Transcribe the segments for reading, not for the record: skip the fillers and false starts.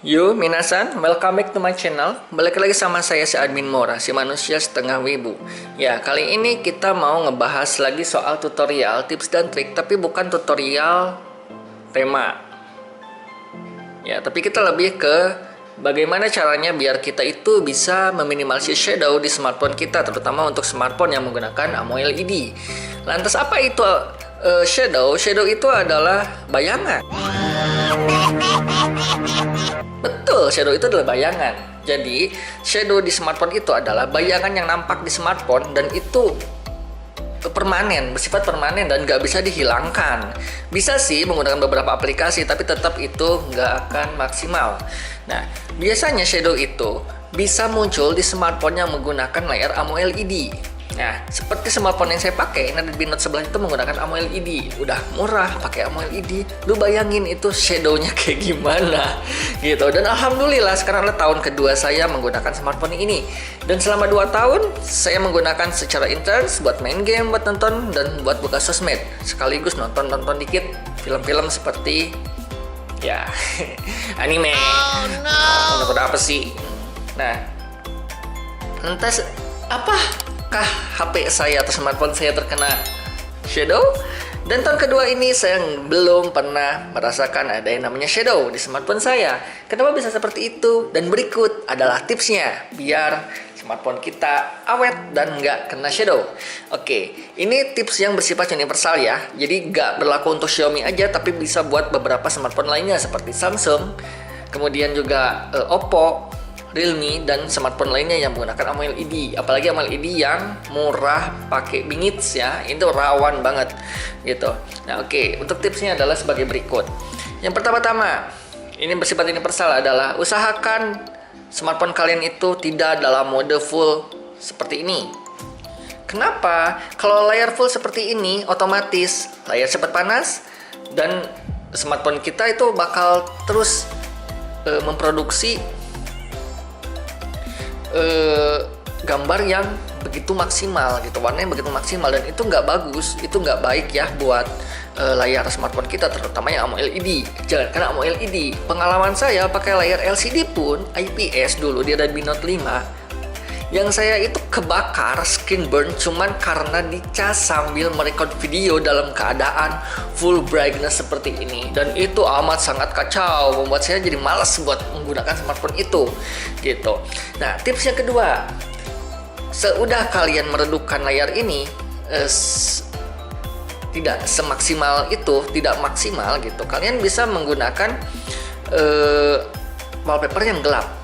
Yo, minasan, welcome back to my channel. Balik lagi sama saya si admin Mora, si manusia setengah wibu. Ya, kali ini kita mau ngebahas lagi soal tutorial, tips dan trik, tapi bukan tutorial tema. Ya, tapi kita lebih ke bagaimana caranya biar kita itu bisa meminimalisir shadow di smartphone kita, terutama untuk smartphone yang menggunakan AMOLED. Lantas apa itu shadow? Shadow itu adalah bayangan. Betul, shadow itu adalah bayangan. Jadi, shadow di smartphone itu adalah bayangan yang nampak di smartphone dan itu permanen, bersifat permanen dan nggak bisa dihilangkan. Bisa sih menggunakan beberapa aplikasi, tapi tetap itu nggak akan maksimal. Nah, biasanya shadow itu bisa muncul di smartphone yang menggunakan layar AMOLED. Nah, seperti smartphone yang saya pakai, ini Redmi Note 11 itu menggunakan AMOLED. Udah murah, pakai AMOLED. Lu bayangin itu shadownya kayak gimana, gitu. Dan alhamdulillah sekarang adalah tahun kedua saya menggunakan smartphone ini. Dan selama 2 tahun, saya menggunakan secara intens buat main game, buat nonton, dan buat buka sosmed. Sekaligus nonton-nonton dikit film-film seperti, ya, anime. Oh no! Nonton apa sih? Nah, lantas apakah HP saya atau smartphone saya terkena shadow? Dan tahun kedua ini saya belum pernah merasakan ada yang namanya shadow di smartphone saya. Kenapa bisa seperti itu? Dan berikut adalah tipsnya biar smartphone kita awet dan nggak kena shadow. Oke, ini tips yang bersifat universal ya. Jadi nggak berlaku untuk Xiaomi aja, tapi bisa buat beberapa smartphone lainnya seperti Samsung, kemudian juga Oppo, Realme, dan smartphone lainnya yang menggunakan AMOLED. Apalagi AMOLED yang murah pakai bingits ya, itu rawan banget gitu. Nah oke, untuk tipsnya adalah sebagai berikut. Yang pertama-tama, ini bersifat universal adalah usahakan smartphone kalian itu tidak dalam mode full seperti ini. Kenapa? Kalau layar full seperti ini, otomatis layar cepat panas dan smartphone kita itu bakal terus memproduksi gambar yang begitu maksimal gitu, warnanya begitu maksimal, dan itu nggak bagus, itu nggak baik ya buat layar smartphone kita, terutama yang AMOLED. Jangan karena AMOLED, pengalaman saya pakai layar LCD pun IPS dulu di Redmi Note 5 yang saya itu kebakar screen burn cuman karena dicas sambil merekod video dalam keadaan full brightness seperti ini, dan itu amat sangat kacau, membuat saya jadi malas buat menggunakan smartphone itu gitu. Nah, tips yang kedua, seudah kalian meredupkan layar ini tidak semaksimal itu, tidak maksimal gitu, kalian bisa menggunakan wallpaper yang gelap.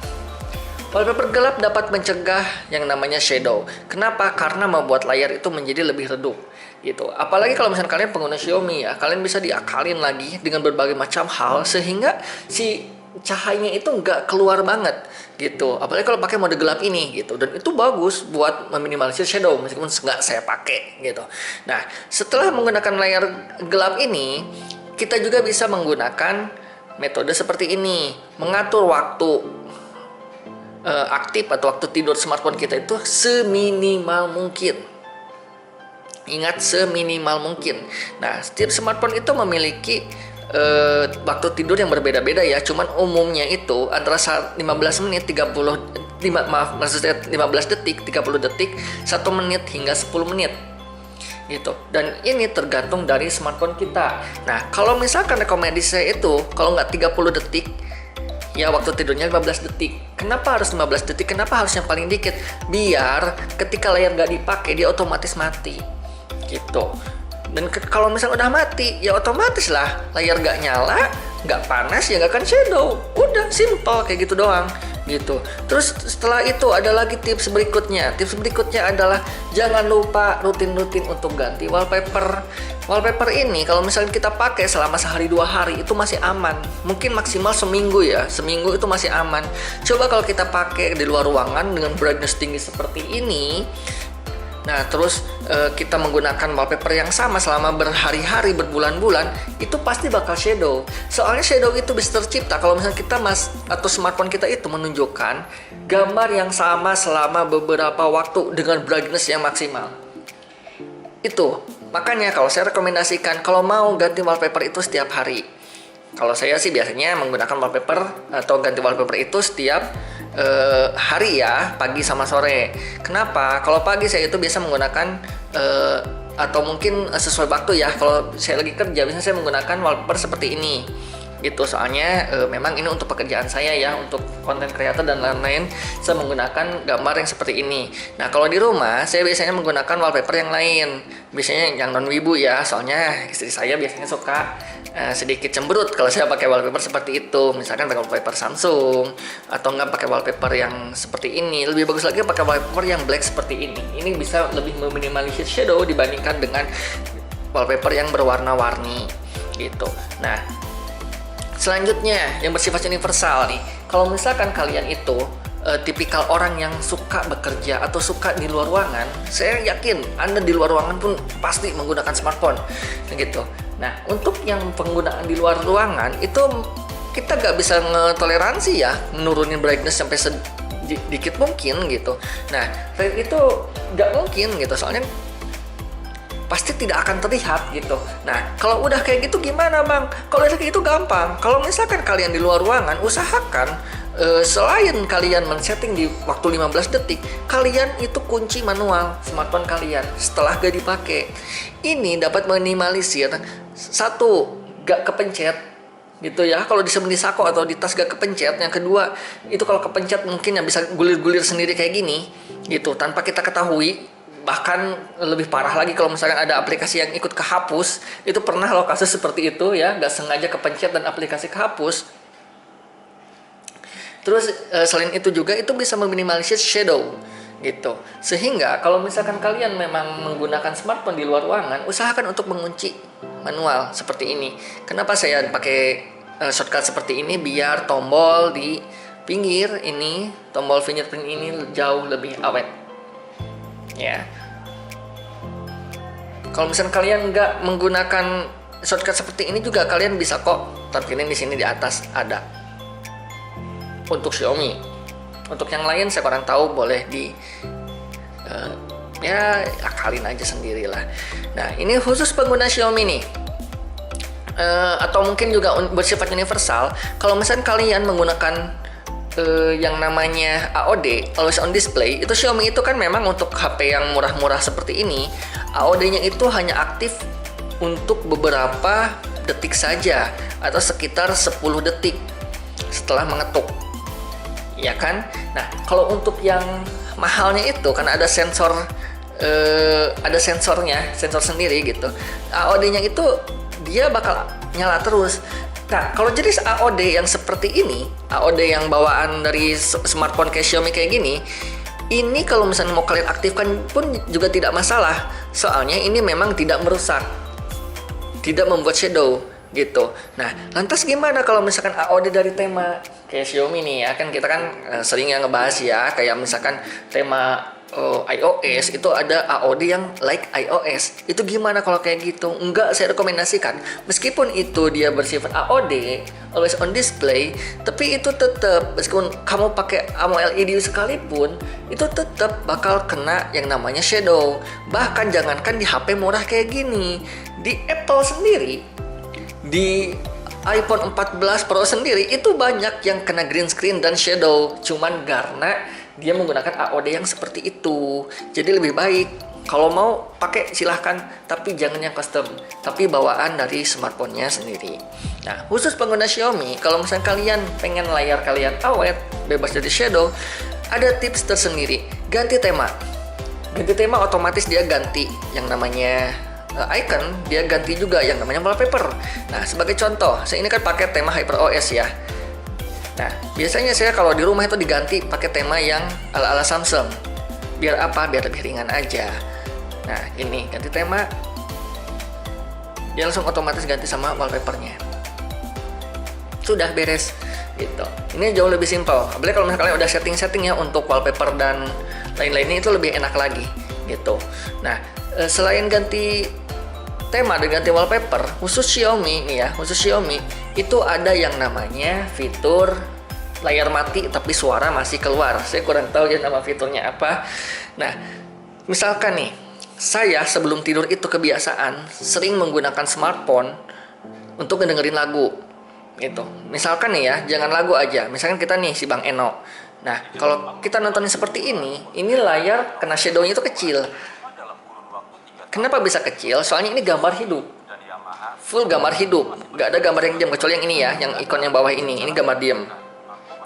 Wallpaper gelap dapat mencegah yang namanya shadow. Kenapa? Karena membuat layar itu menjadi lebih redup gitu. Apalagi kalau misalnya kalian pengguna Xiaomi ya, kalian bisa diakalin lagi dengan berbagai macam hal sehingga si cahayanya itu nggak keluar banget gitu. Apalagi kalau pakai mode gelap ini gitu. Dan itu bagus buat meminimalisir shadow meskipun nggak saya pakai gitu. Nah, setelah menggunakan layar gelap ini, kita juga bisa menggunakan metode seperti ini, mengatur waktu aktif atau waktu tidur smartphone kita itu seminimal mungkin. Ingat, seminimal mungkin. Nah, setiap smartphone itu memiliki waktu tidur yang berbeda-beda ya. Cuman umumnya itu antara 15 menit 15 detik, 30 detik, 1 menit hingga 10 menit. Gitu. Dan ini tergantung dari smartphone kita. Nah, kalau misalkan rekomendasi saya itu kalau nggak 30 detik, ya waktu tidurnya 15 detik. Kenapa harus 15 detik? Kenapa harus yang paling dikit? Biar ketika layar nggak dipakai, dia otomatis mati gitu. Dan kalau misalnya udah mati, ya otomatis lah layar nggak nyala, nggak panas, ya nggak akan shadow. Udah simple kayak gitu doang gitu. Terus setelah itu ada lagi tips berikutnya. Tips berikutnya adalah jangan lupa rutin-rutin untuk ganti wallpaper. Wallpaper ini kalau misalnya kita pakai selama sehari 2 hari itu masih aman. Mungkin maksimal seminggu ya. Seminggu itu masih aman. Coba kalau kita pakai di luar ruangan dengan brightness tinggi seperti ini. Nah, terus kita menggunakan wallpaper yang sama selama berhari-hari, berbulan-bulan, itu pasti bakal shadow. Soalnya shadow itu bisa tercipta kalau misalnya kita atau smartphone kita itu menunjukkan gambar yang sama selama beberapa waktu dengan brightness yang maksimal. Itu. Makanya kalau saya rekomendasikan kalau mau ganti wallpaper itu setiap hari. Kalau saya sih biasanya menggunakan wallpaper atau ganti wallpaper itu setiap hari ya, pagi sama sore. Kenapa? Kalau pagi saya itu biasa menggunakan atau mungkin sesuai waktu ya. Kalau saya lagi kerja biasanya saya menggunakan wallpaper seperti ini. Gitu, soalnya memang ini untuk pekerjaan saya ya, untuk konten kreator dan lain-lain saya menggunakan gambar yang seperti ini. Nah, kalau di rumah saya biasanya menggunakan wallpaper yang lain, biasanya yang non wibu ya, soalnya istri saya biasanya suka sedikit cemberut kalau saya pakai wallpaper seperti itu, misalkan pakai wallpaper Samsung atau nggak pakai wallpaper yang seperti ini. Lebih bagus lagi pakai wallpaper yang black seperti ini bisa lebih meminimalisir shadow dibandingkan dengan wallpaper yang berwarna-warni gitu. Nah, selanjutnya yang bersifat universal nih, kalau misalkan kalian itu tipikal orang yang suka bekerja atau suka di luar ruangan, saya yakin Anda di luar ruangan pun pasti menggunakan smartphone gitu. Nah, untuk yang penggunaan di luar ruangan itu kita nggak bisa ngetoleransi ya, menurunin brightness sampai sedikit mungkin gitu. Nah, itu nggak mungkin gitu, soalnya pasti tidak akan terlihat gitu. Nah, kalau udah kayak gitu gimana bang? Kalau udah kayak gitu gampang. Kalau misalkan kalian di luar ruangan, usahakan selain kalian men-setting di waktu 15 detik, kalian itu kunci manual smartphone kalian setelah gak dipakai. Ini dapat minimalisir satu, gak kepencet gitu ya, kalau di sako atau di tas gak kepencet. Yang kedua, itu kalau kepencet mungkin yang bisa gulir-gulir sendiri kayak gini gitu tanpa kita ketahui. Bahkan lebih parah lagi kalau misalkan ada aplikasi yang ikut kehapus. Itu pernah loh kasus seperti itu ya, gak sengaja kepencet dan aplikasi kehapus. Terus selain itu juga itu bisa meminimalisir shadow gitu. Sehingga kalau misalkan kalian memang menggunakan smartphone di luar ruangan, usahakan untuk mengunci manual seperti ini. Kenapa saya pakai shortcut seperti ini? Biar tombol di pinggir ini, tombol fingerprint ini jauh lebih awet. Ya. Kalau misalkan kalian nggak menggunakan shortcut seperti ini juga, kalian bisa kok tampilin di sini di atas ada. Untuk Xiaomi, untuk yang lain saya kurang tahu, boleh di ya akalin aja sendirilah. Nah, ini khusus pengguna Xiaomi nih, atau mungkin juga bersifat universal. Kalau misalnya kalian menggunakan yang namanya AOD, Always On Display, itu Xiaomi itu kan memang untuk HP yang murah-murah seperti ini, AOD-nya itu hanya aktif untuk beberapa detik saja atau sekitar 10 detik setelah mengetuk. Ya kan? Nah, kalau untuk yang mahalnya itu karena ada sensor, ada sensornya, sensor sendiri gitu. AOD-nya itu dia bakal nyala terus. Nah, kalau jenis AOD yang seperti ini, AOD yang bawaan dari smartphone kayak Xiaomi kayak gini, ini kalau misalnya mau kalian aktifkan pun juga tidak masalah. Soalnya ini memang tidak merusak, tidak membuat shadow gitu. Nah, lantas gimana kalau misalkan AOD dari tema kayak Xiaomi nih ya, kan kita kan sering yang ngebahas ya, kayak misalkan tema iOS itu ada AOD yang like iOS. Itu gimana kalau kayak gitu? Enggak saya rekomendasikan. Meskipun itu dia bersifat AOD, Always On Display, tapi itu tetap meskipun kamu pakai AMOLED sekalipun, itu tetap bakal kena yang namanya shadow. Bahkan jangankan di HP murah kayak gini, di Apple sendiri, di iPhone 14 Pro sendiri itu banyak yang kena green screen dan shadow, cuman karena dia menggunakan AOD yang seperti itu. Jadi lebih baik kalau mau pakai silahkan, tapi jangan yang custom, tapi bawaan dari smartphone-nya sendiri. Nah, khusus pengguna Xiaomi, kalau misalnya kalian pengen layar kalian awet, bebas dari shadow, ada tips tersendiri. Ganti tema. Ganti tema otomatis dia ganti yang namanya icon, dia ganti juga yang namanya wallpaper. Nah, sebagai contoh, saya ini kan pakai tema HyperOS ya. Nah, biasanya saya kalau di rumah itu diganti pakai tema yang ala-ala Samsung. Biar apa? Biar lebih ringan aja. Nah, ini ganti tema, dia langsung otomatis ganti sama wallpapernya. Sudah beres gitu. Ini jauh lebih simpel. Apalagi kalau misalnya kalian udah setting-setting ya untuk wallpaper dan lain-lainnya, itu lebih enak lagi gitu. Nah, selain ganti tema dan ganti wallpaper, khusus Xiaomi nih ya, khusus Xiaomi itu ada yang namanya fitur layar mati tapi suara masih keluar. Saya kurang tahu ya nama fiturnya apa. Nah, misalkan nih, saya sebelum tidur itu kebiasaan sering menggunakan smartphone untuk ngedengerin lagu. gitu. Misalkan nih ya, jangan lagu aja. Misalkan kita nih si Bang Eno. Nah, kalau kita nontonnya seperti ini layar kena shadow-nya itu kecil. Kenapa bisa kecil? Soalnya ini gambar hidup. Full gambar hidup. Nggak ada gambar yang diam, kecuali yang ini ya, yang ikon yang bawah ini. Ini gambar diam.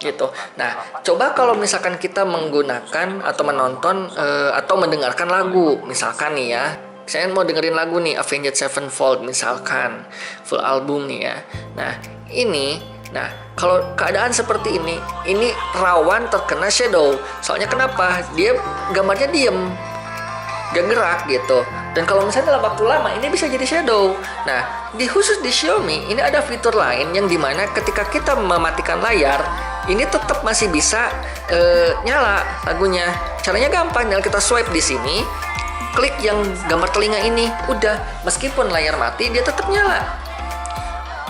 Gitu. Nah, coba kalau misalkan kita menggunakan atau menonton atau mendengarkan lagu. Misalkan nih ya, saya mau dengerin lagu nih Avenged Sevenfold misalkan full album nih ya. Nah kalau keadaan seperti ini rawan terkena shadow. Soalnya kenapa? Dia gambarnya diem, gak gerak gitu. Dan kalau misalnya dalam waktu lama ini bisa jadi shadow. Nah khusus di Xiaomi ini ada fitur lain yang dimana ketika kita mematikan layar ini tetap masih bisa nyala lagunya. Caranya gampang, tinggal kita swipe di sini. Klik yang gambar telinga ini, udah meskipun layar mati dia tetap nyala.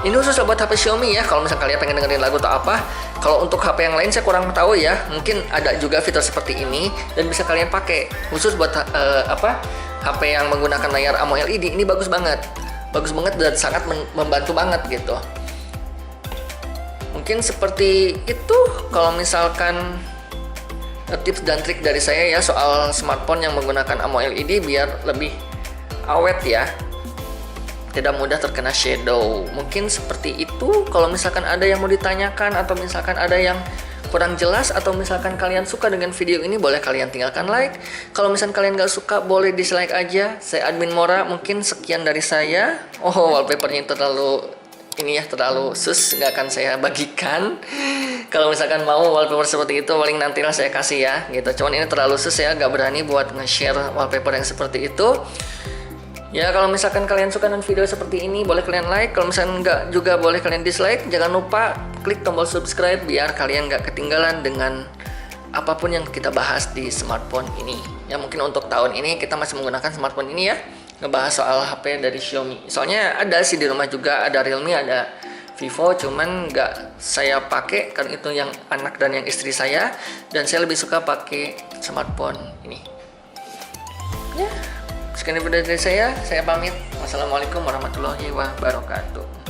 Ini khusus buat HP Xiaomi ya. Kalau misalnya kalian pengen dengerin lagu atau apa, kalau untuk HP yang lain saya kurang tahu ya. Mungkin ada juga fitur seperti ini dan bisa kalian pakai khusus buat HP yang menggunakan layar AMOLED. Ini bagus banget dan sangat membantu banget gitu. Mungkin seperti itu kalau misalkan tips dan trik dari saya ya soal smartphone yang menggunakan AMOLED biar lebih awet ya, tidak mudah terkena shadow. Mungkin seperti itu. Kalau misalkan ada yang mau ditanyakan atau misalkan ada yang kurang jelas atau misalkan kalian suka dengan video ini, boleh kalian tinggalkan like. Kalau misalkan kalian gak suka boleh dislike aja. Saya Admin Mora, mungkin sekian dari saya. Wallpapernya terlalu terlalu sus, nggak akan saya bagikan. Kalau misalkan mau wallpaper seperti itu paling nantilah saya kasih ya gitu. Cuman ini terlalu sus ya, nggak berani buat nge-share wallpaper yang seperti itu ya. Kalau misalkan kalian suka dengan video seperti ini boleh kalian like. Kalau misalkan nggak juga boleh kalian dislike. Jangan lupa klik tombol subscribe biar kalian nggak ketinggalan dengan apapun yang kita bahas di smartphone ini ya. Mungkin untuk tahun ini kita masih menggunakan smartphone ini ya, ngebahas soal HP dari Xiaomi. Soalnya ada sih di rumah juga, ada Realme, ada Vivo, cuman nggak saya pakai karena itu yang anak dan yang istri saya, dan saya lebih suka pakai smartphone ini. Ya, sekian video dari saya pamit. Wassalamualaikum warahmatullahi wabarakatuh.